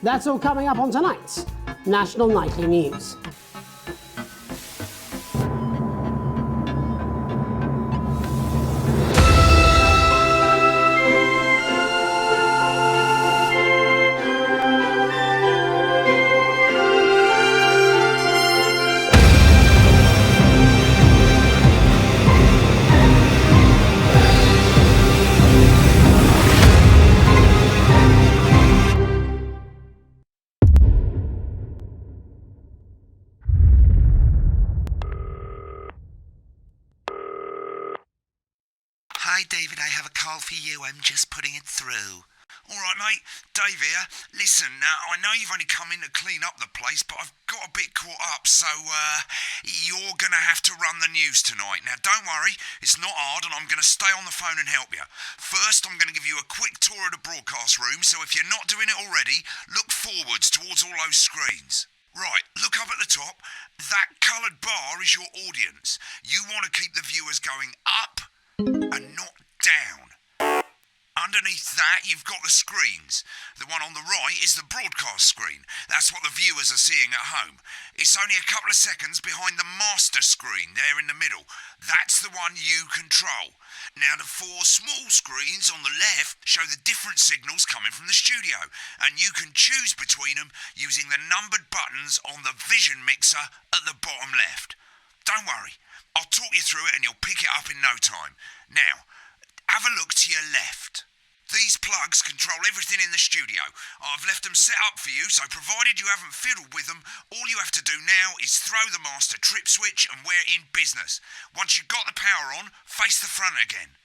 That's all coming up on tonight's National Nightly News. Hi, David, I have a call for you. I'm just putting it through. All right, mate. Dave here. Listen, I know you've only come in to clean up the place, but I've got a bit caught up, so you're going to have to run the news tonight. Now, don't worry. It's not hard, and I'm going to stay on the phone and help you. First, I'm going to give you a quick tour of the broadcast room, so if you're not doing it already, look forwards towards all those screens. Right, look up at the top. That coloured bar is your audience. You want to keep the viewers going up and not down. Underneath that, you've got the screens. The one on the right is the broadcast screen. That's what the viewers are seeing at home. It's only a couple of seconds behind the master screen there in the middle. That's the one you control. Now, the four small screens on the left show the different signals coming from the studio, and you can choose between them using the numbered buttons on the vision mixer at the bottom left. Don't worry, I'll talk you through it and you'll pick it up in no time. Now, have a look to your left. These plugs control everything in the studio. I've left them set up for you, so provided you haven't fiddled with them, all you have to do now is throw the master trip switch and we're in business. Once you've got the power on, face the front again.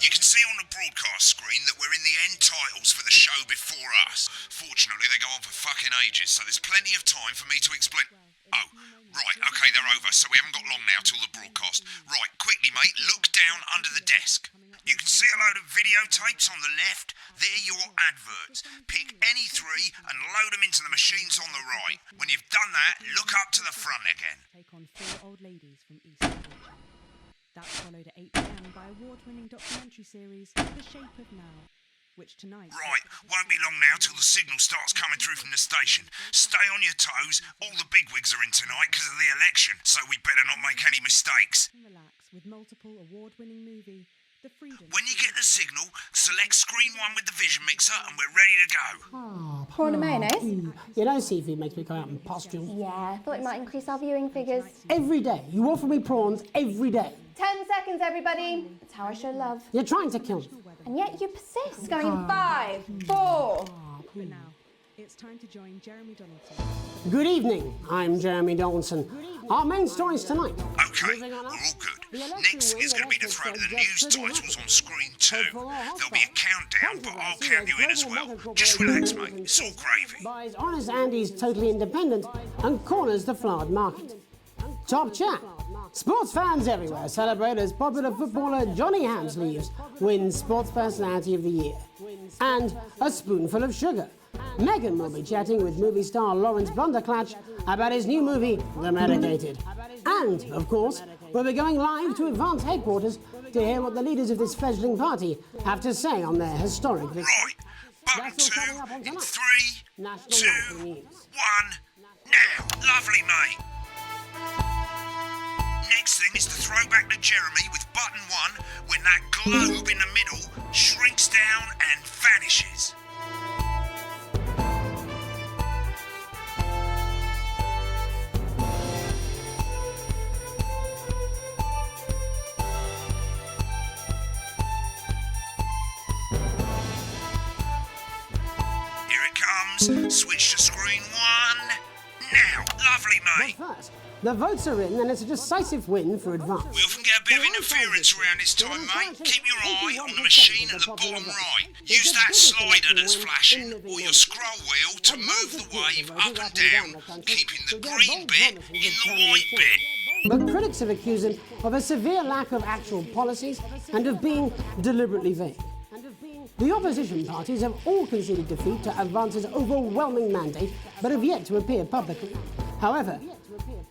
You can see on the broadcast screen that we're in the end titles for the show before us. Fortunately, they go on for fucking ages, so there's plenty of time for me to explain... Oh, right, okay, they're over, so we haven't got long now till the broadcast. Right, quickly, mate, look down under the desk. You can see a load of videotapes on the left. They're your adverts. Pick any three and load them into the machines on the right. When you've done that, look up to the front again. Take on four old ladies from East Yorkshire. That's followed at 8 p.m. by award-winning documentary series The Shape of Now, which tonight... Right, won't be long now till the signal starts coming through from the station. Stay on your toes. All the bigwigs are in tonight because of the election, so we better not make any mistakes. Relax with multiple award-winning movie The Freedom... When you get the signal, select screen 1 with the vision mixer and we're ready to go. Prawn and mayonnaise? You know, seafood makes me go out in pustules. Yeah, thought it might increase our viewing figures. Every day. You offer me prawns every day. 10 seconds, everybody. It's how I show love. You're trying to kill me. And yet you persist. Going in 5, 4. But now, it's time to join Jeremy Donaldson. Good evening, I'm Jeremy Donaldson. Our main stories tonight. Okay, we're all good. Next is going to be the throw to the news titles on screen 2. There'll be a countdown, but I'll count you in as well. Just relax, mate. It's all gravy. Buys Honest Andy's Totally Independent and corners the flowered market. Top chat. Sports fans everywhere celebrate as popular footballer Johnny Hamsleeves wins Sports Personality of the Year. And a spoonful of sugar. Meghan will be chatting with movie star Lawrence Blunderclatch about his new movie, The Medicated. And, of course, we'll be going live to Advance headquarters to hear what the leaders of this fledgling party have to say on their historic victory. Right, button 2 in 3, 2, 1, now. Lovely, mate. Next thing is to throw back to Jeremy with button 1 when that globe in the middle shrinks down and vanishes. Here it comes. Switch to screen 1. Now. Lovely, mate. But first, the votes are in and it's a decisive win for Advance. We often get a bit of interference around this time, mate. Keep your eye on the machine at the bottom right. Use that slider that's flashing or your scroll wheel to move the wave up and down, keeping the green bit in the white bit. But critics have accused him of a severe lack of actual policies and of being deliberately vague. The opposition parties have all conceded defeat to Advance's overwhelming mandate, but have yet to appear publicly. However,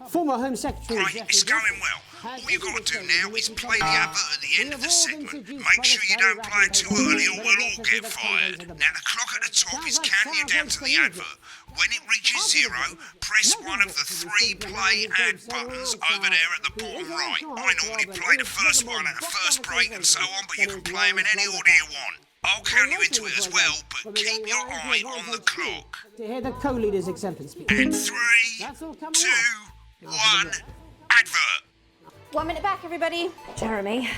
Former Home Secretary Right, Jeffrey it's going Griffin well. has All you've got to do indicated now we is can play the tell advert at the end of the have segment. introduced Make by sure the you don't play it too Terry early or Rabbit we'll all get the fired. contents of the Now, the clock at the top Sounds is like counting you Sarah down Bates to for the music. advert. When it reaches zero, press one of the three play ad buttons over there at the bottom right. I normally play the first one at the first break and so on, but you can play them in any order you want. I'll count you into it as well, but keep your eye on the clock. To hear the co-leader's acceptance speech. And 3, That's all coming 2, up. 1, advert. 1 minute back, everybody. Jeremy,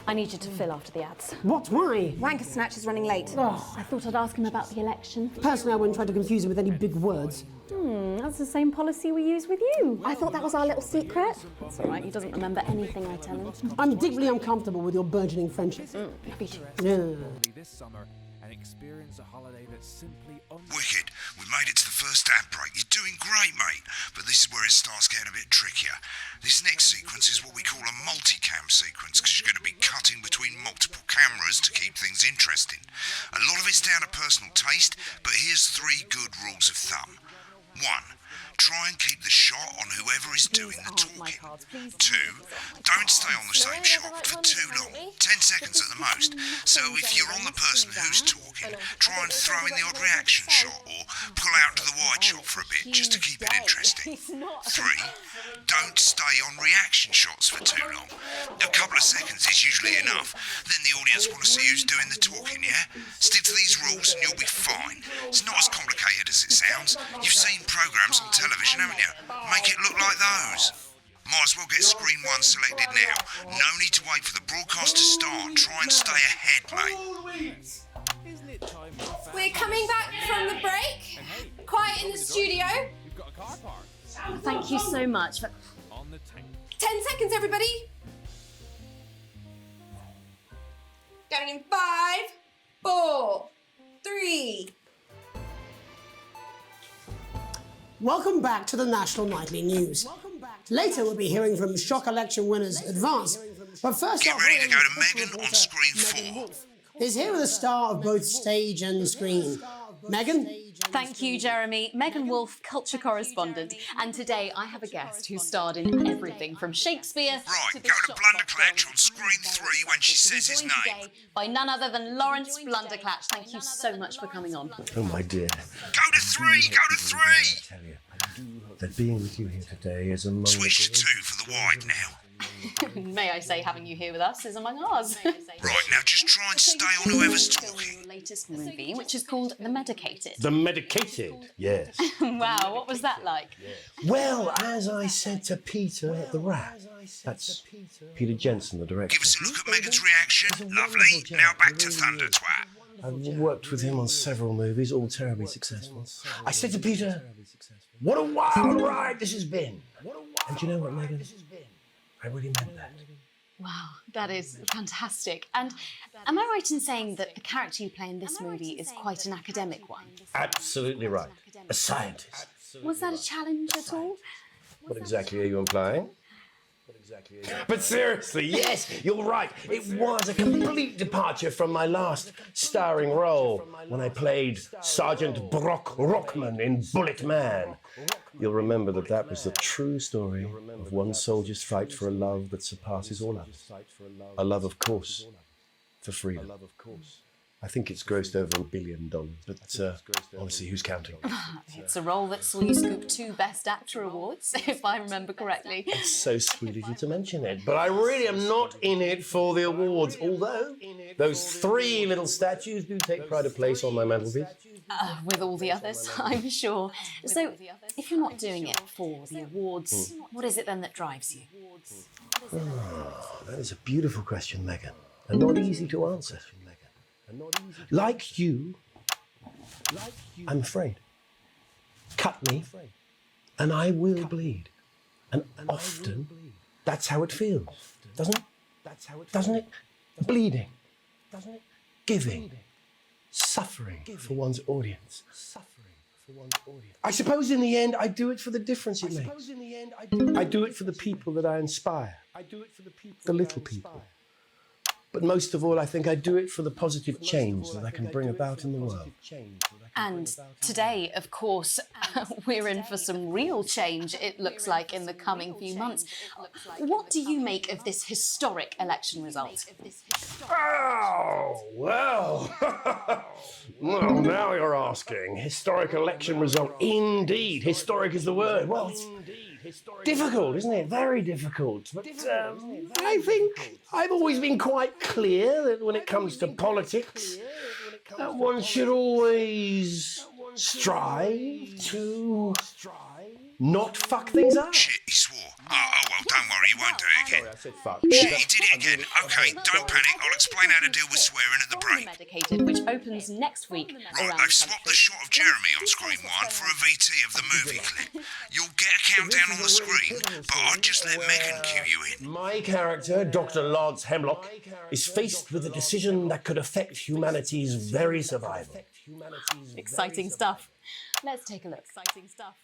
I need you to fill after the ads. What? Why? Wanker Snatch is running late. I thought I'd ask him about the election. Personally, I wouldn't try to confuse him with any big words. That's the same policy we use with you. I thought that was our little secret. It's all right, he doesn't remember anything I tell him. I'm deeply uncomfortable with your burgeoning friendship. Me too. Yeah. This summer and experience a holiday that's simply Wicked, we made it to the first ad break. You're doing great, mate. But this is where it starts getting a bit trickier. This next sequence is what we call a multicam sequence, because you're going to be cutting between multiple cameras to keep things interesting. A lot of it's down to personal taste, but here's 3 good rules of thumb. 1. Try and keep the shot on whoever is doing the talking. 2. Don't stay on the same shot for too long, 10 seconds at the most. So if you're on the person who's talking, try and throw in the odd reaction shot or pull out to the wide shot for a bit just to keep it interesting. 3. Don't stay on reaction shots for too long. A couple of seconds is usually enough. Then the audience want to see who's doing the talking, yeah? Stick to these rules and you'll be fine. It's not as complicated as it sounds. You've seen programmes on television, haven't you? Make it look like those. Might as well get screen 1 selected now. No need to wait for the broadcast to start. Try and stay ahead, mate. We're coming back from the break. Quiet in the studio. Thank you so much. 10 seconds, everybody. Going in 5, 4, 3. Welcome back to the National Nightly News. Later, we'll be hearing from shock election winners Advance. But first, Get ready to go to Megan on screen 4. Is here with a star of both stage and screen. Megan? Thank you, Jeremy. Megan Wolfe, culture correspondent. And today I have a guest who starred in everything from Shakespeare Right, to go to Blunderclatch on screen 3 when she says his name. by none other than Lawrence Blunderclatch. Thank you so much for coming on. Oh, my dear. Go to 3, go to 3. Tell you, I do hope that being with you here today is among Switch to the 2 for the wide now. May I say, having you here with us is among ours. Right, now just try and stay on whoever's talking. Your latest movie, which is called The Medicated. The medicated, yes. Wow, what was that like? Well, as I said to Peter at the Rat, that's Peter Jensen, the director. Give us a look at Megan's reaction. Lovely. Now back to Thunder Twat. I've worked with him on several movies, all terribly successful. I said to Peter, what a wild ride this has been. And do you know what, Megan? I really meant that. Wow, that is fantastic. And am I right in saying that the character you play in this movie is quite an academic one? Absolutely right. A scientist. Was that a challenge at all? What exactly are you implying? But seriously, yes, you're right. It was a complete departure from my last starring role when I played Sergeant Brock Rockman in Bullet Man. You'll remember that that was the true story of one soldier's fight for a love that surpasses all others. A love, of course, for freedom. I think it's grossed over $1 billion, but honestly, who's counting? It's a role that saw you scoop 2 Best Actor awards, if I remember correctly. It's so sweet of you to mention it, but I really am not in it for the awards, although those 3 little statues do take pride of place on my mantelpiece. With all the others, I'm sure. So, if you're not doing it for the awards, what is it then that drives you? That is a beautiful question, Megan, and not easy to answer. Like you, I'm afraid. Cut me, and I will bleed. And often, that's how it feels, doesn't it? Doesn't it? Bleeding, giving, suffering for one's audience. I suppose in the end, I do it for the difference it makes. I do it for the people that I inspire. The little people. But most of all, I think I do it for the positive change that I can bring about in the world. And today, of course, we're in for some real change, it looks like, in the coming few months. What do you make of this historic election result? Oh, well. Well, now you're asking. Historic election result. Indeed. Historic is the word. Well, it's difficult, isn't it? Very difficult. But I think I've always been quite clear that when it comes to politics, one should always strive to not fuck things up. Shit, he swore. Oh, well, don't worry, he won't do it again. Sorry, I said fuck. Shit, he did it again. Okay, don't panic. I'll explain how to deal with swearing at the break. Medicated, which opens next week. Right, they've swapped the shot of Jeremy on screen 1 for a VT of the movie clip. You'll get a countdown on the screen, but I'd just let Megan cue you in. My character, Dr. Lance Hemlock, is faced with a decision that could affect humanity's very survival. Exciting stuff. Let's take a look. Exciting stuff.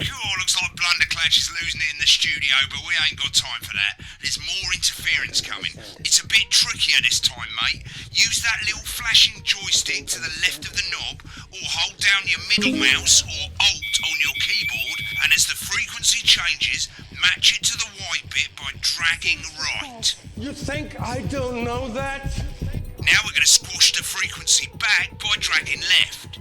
Cool, looks like Blunderclatch is losing it in the studio, but we ain't got time for that. There's more interference coming. It's a bit trickier this time, mate. Use that little flashing joystick to the left of the knob, or hold down your middle mouse or Alt on your keyboard, and as the frequency changes, match it to the white bit by dragging right. You think I don't know that? Now we're going to squash the frequency back by dragging left.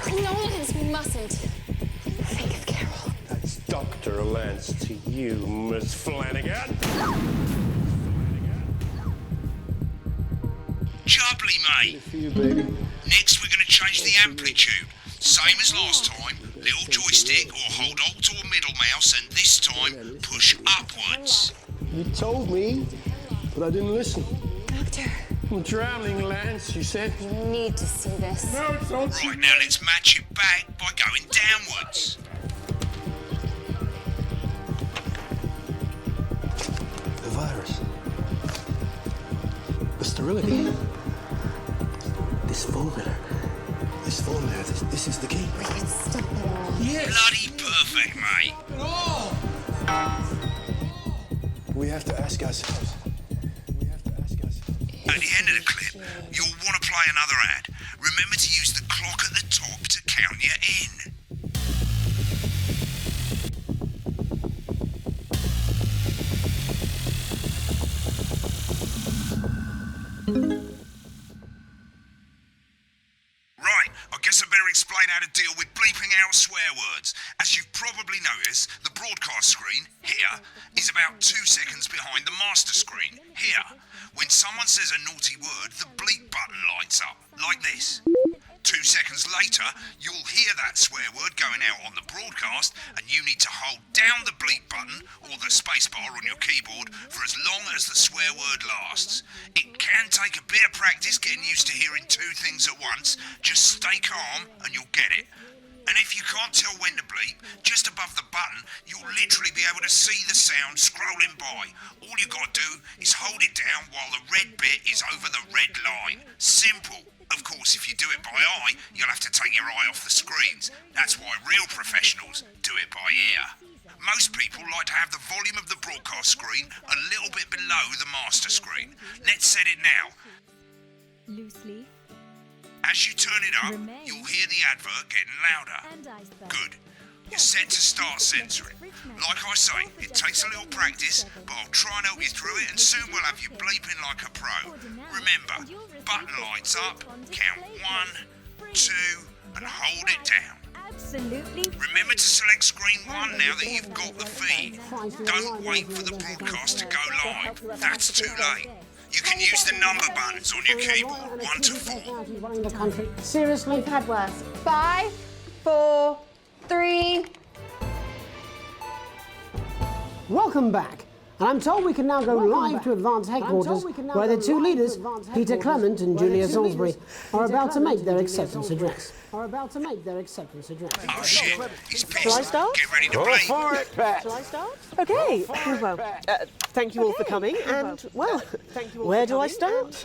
Nonsense, we mustn't. Think of Carol. That's Dr. Lance to you, Miss Flanagan. Jubbly, mate. For you, baby. Next, we're going to change the amplitude. Same as last time. Little joystick or hold Alt or middle mouse, and this time push upwards. You told me, but I didn't listen. Doctor, I'm drowning, Lance, you said. you need to see this. No, don't you. Right, now let's match it back by going downwards. The virus. The sterility. This formula, this is the key. Stop it all. Bloody perfect, mate. We have to ask ourselves. At the end of the clip, you'll want to play another ad. Remember to use the clock at the top to count you in. Right, I guess I better explain how to deal with bleeping out swear words. As you've probably noticed, the broadcast screen, here, is about 2 seconds behind the master screen, here. When someone says a naughty word, the bleep button lights up, like this. 2 seconds later, you'll hear that swear word going out on the broadcast, and you need to hold down the bleep button or the spacebar on your keyboard for as long as the swear word lasts. It can take a bit of practice getting used to hearing 2 things at once. Just stay calm and you'll get it. And if you can't tell when to bleep, just above the button, you'll literally be able to see the sound scrolling by. All you got to do is hold it down while the red bit is over the red line. Simple. Of course, if you do it by eye, you'll have to take your eye off the screens. That's why real professionals do it by ear. Most people like to have the volume of the broadcast screen a little bit below the master screen. Let's set it now. Loosely. As you turn it up, you'll hear the advert getting louder. Good. You're set to start censoring. Like I say, it takes a little practice, but I'll try and help you through it, and soon we'll have you bleeping like a pro. Remember, button lights up, count 1, 2, and hold it down. Absolutely. Remember to select screen 1 now that you've got the feed. Don't wait for the broadcast to go live. That's too late. You can use the number buttons on your keyboard, 1 to 4. Seriously? Had worse. 5, 4, 3. Welcome back. And I'm told we can now go live to Advance Headquarters, where the 2 leaders, Peter Clement and Julia Salisbury, are about to make their acceptance address. Oh shit, he's pissed. Shall I start? Get ready to Go bleep. for it, Pat. Shall I start? Okay. Well, thank you all for coming. And, well, where do I start?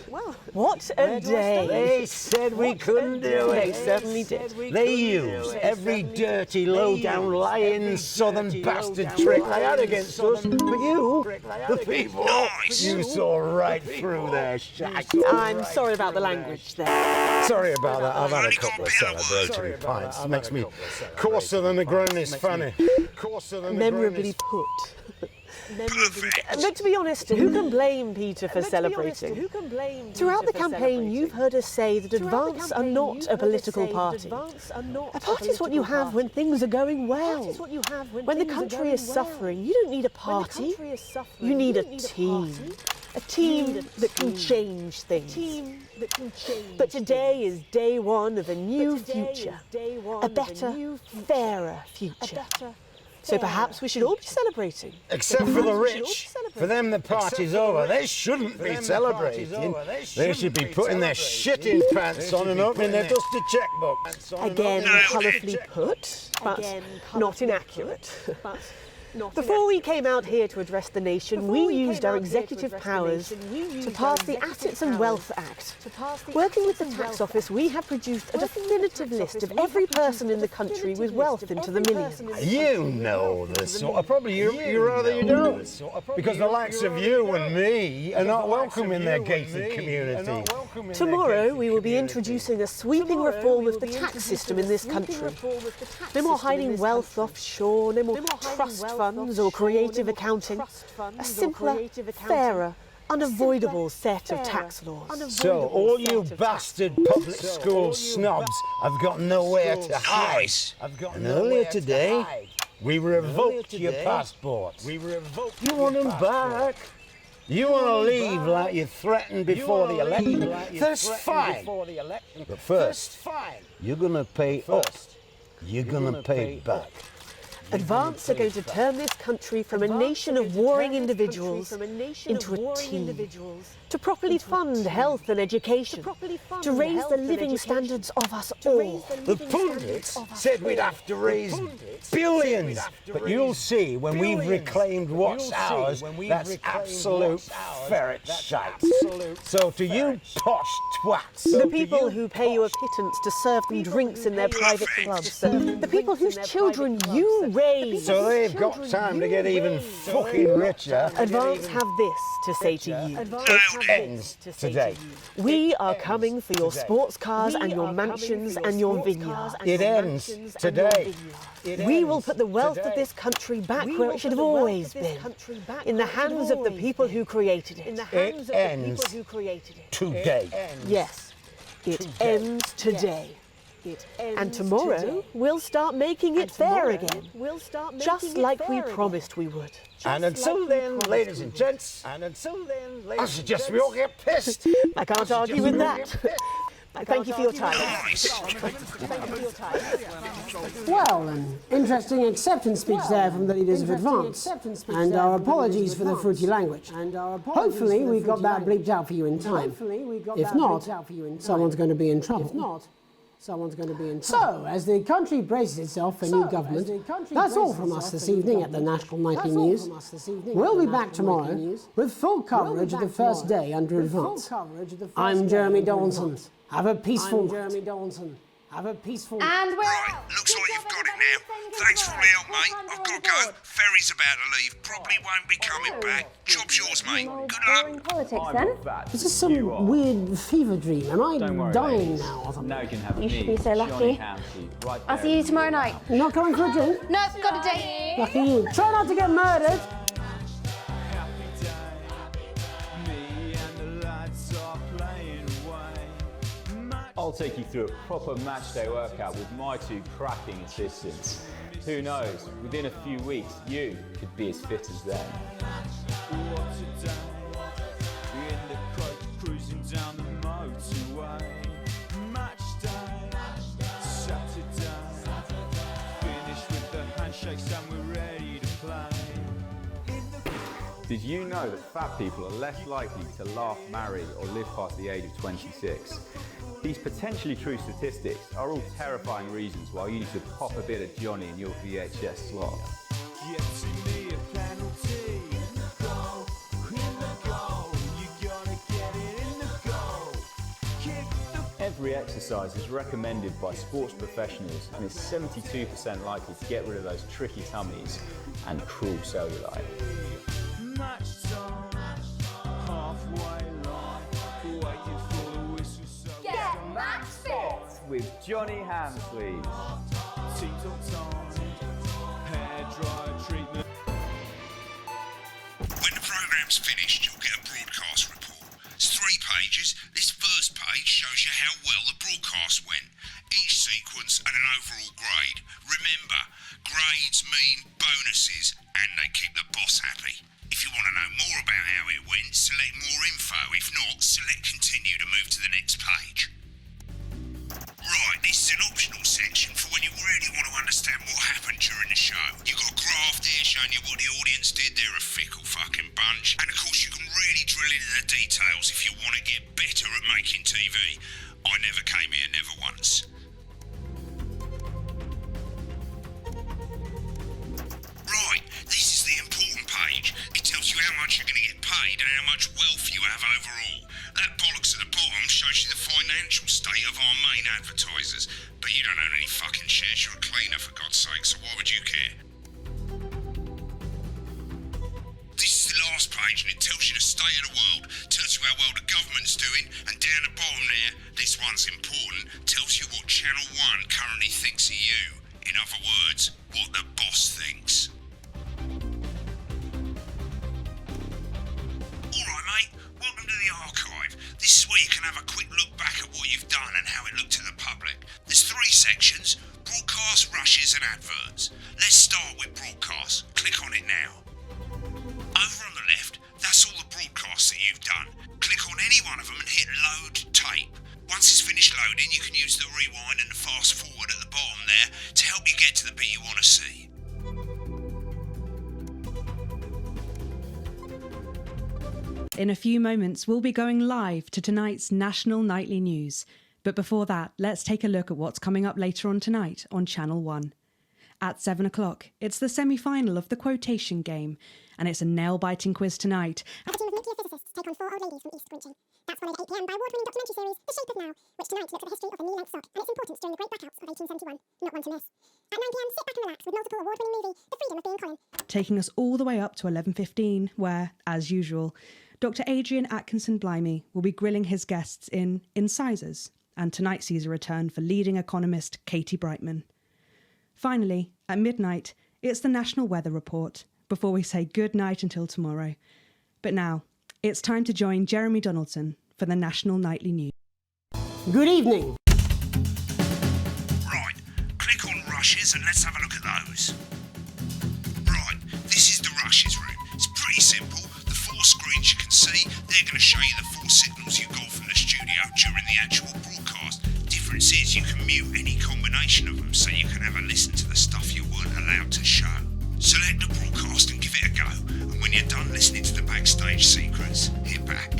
What a day. They said we couldn't do They it. certainly did. They used every dirty, low-down, lying, southern bastard trick they had against us. But you The people. You saw right through their shite. I'm sorry about the language there. Sorry about that. I've had a couple of celebratory pints. It makes me coarser than the grown is funny. Memorably put. But to be honest, who can blame Peter for celebrating? Throughout the campaign, you've heard us say that Advance are not a political party. A party is what you have when things are going well. When the country is suffering, you don't need a party. You need a team. A team that can change things. But today is day one of a new future. A better, fairer future. So perhaps we should all be celebrating. Except for the rich. For them the party's over. They shouldn't be celebrating. They should be putting their shitting pants on and opening their dusty checkbook. Again, colourfully put, but not inaccurate. Before we came out here to address the nation, we used our executive powers to pass the Assets and Wealth Act. Working with the tax office, we have produced a definitive list of every person in the country with wealth into the millions. You know this sort of, probably you rather you don't. Because the likes of you and me are not welcome in their gated community. Tomorrow we will be introducing a sweeping reform of the tax system in this country. No more hiding wealth offshore, no more trust funds or creative accounting. A simpler, fairer, unavoidable set of tax laws. So all you bastard public school snobs have got nowhere to hide. And earlier today, we revoked your passports. You want them back? You want to leave like you threatened before the election? That's fine. But first, you're going to pay up. You're going to pay back. Advance are going to turn this country from a nation of warring individuals into a team. To properly fund health and education. To raise the living standards of us all. The pundits said we'd have to raise billions. But you'll see when we've reclaimed what's ours, that's absolute ferret shite. So to you posh twats. The people who pay you a pittance to serve them drinks in their private clubs. The people whose children you raise. So they've got time to get even fucking richer. Advance have this to say to you. It ends today. We are coming for your sports cars and your mansions and your vineyards. It ends today. We will put the wealth of this country back where it should have always been. In the hands of the people who created it. It ends today. Yes, it ends today. And tomorrow, we'll start making it fair again. Just like we promised we would. And until then, ladies and gents, I suggest we all get pissed. I can't argue with that. Thank you for your time. Well, an interesting acceptance speech there from the leaders of Advance, and our apologies for the fruity language. Hopefully we got that bleeped out for you in time. If not, someone's going to be in trouble. So, as the country braces itself for new government, that's all from us this evening at the National Nightly News. We'll be back tomorrow with full coverage of the first day under Advance. I'm Jeremy Dawson. Have a peaceful night. And we're Right, looks like you've got it now. Thanks for all the help, mate. I've got to go. Ferry's about to leave. Probably won't be coming back. Job's yours, mate. Good luck. Politics then? Is this some weird fever dream? Am I dying now or something? Now you can have You should be so lucky. I'll see you tomorrow night. You're not coming for a drink? No, got a date. Lucky you. Try not to get murdered. I'll take you through a proper match day workout with my two cracking assistants. Who knows, within a few weeks, you could be as fit as them. Did you know that fat people are less likely to laugh, marry, or live past the age of 26? These potentially true statistics are all terrifying reasons why you need to pop a bit of Johnny in your VHS slot. Every exercise is recommended by sports professionals and is 72% likely to get rid of those tricky tummies and cruel cellulite. match time. Halfway line, waiting for the whistle. So Get match fit with Johnny Hamsleeves. teams on time, hair dryer treatment. When the programme's finished, you'll get a broadcast report. It's 3 pages. This first page shows you how well the broadcast went, each sequence and an overall grade. Remember, grades mean bonuses and they keep the boss happy. If you want to know more about how it went, select more info. If not, select continue to move to the next page. Right, this is an optional section for when you really want to understand what happened during the show. You've got a graph here showing you what the audience did. They're a fickle fucking bunch. And of course you can really drill into the details if you want to get better at making TV. I never came here, never once. Right, this is the important page. It tells you how much you're going to get paid and how much wealth you have overall. That bollocks at the bottom shows you the financial state of our main advertisers. But you don't own any fucking shares, you're a cleaner for God's sake, so why would you care? This is the last page and it tells you the state of the world, tells you how well the government's doing, and down the bottom there, this one's important, tells you what Channel 1 currently thinks of you. In other words, what the boss thinks. Alright mate, welcome to the archive. This is where you can have a quick look back at what you've done and how it looked to the public. There's 3 sections: broadcast, rushes and adverts. Let's start with broadcast. Click on it now. Over on the left, that's all the broadcasts that you've done. Click on any one of them and hit load tape. Once it's finished loading, you can use the rewind and the fast forward at the bottom there to help you get to the bit you want to see. In a few moments, we'll be going live to tonight's national nightly news. But before that, let's take a look at what's coming up later on tonight on Channel 1. At 7 o'clock, it's the semi-final of the quotation game, and it's a nail-biting quiz tonight. A team of nuclear physicists take on 4 old ladies from East Grinching. That's followed at 8 p.m. by award-winning documentary series The Shape of Now, which tonight looks at the history of the knee-length sock and its importance during the Great Blackouts of 1871. Not one to miss. At 9 p.m, sit back and relax with multiple award-winning movie The Freedom of Being Colin. Taking us all the way up to 11:15, where, as usual, Dr. Adrian Atkinson Blimey will be grilling his guests in Incisors, and tonight sees a return for leading economist Katie Brightman. Finally, at midnight, it's the National Weather Report, before we say good night until tomorrow. But now, it's time to join Jeremy Donaldson for the National Nightly News. Good evening. Right, click on rushes and let's have a look at those. Right, this is the rushes room. It's pretty simple. The 4 screens you can see, they're going to show you the 4 signals you got from the studio during the actual broadcast. Difference is you can mute any combination of them so you can have a listen to the stuff you weren't allowed to show. Select the broadcast and give it a go, and when you're done listening to the backstage secrets, hit back.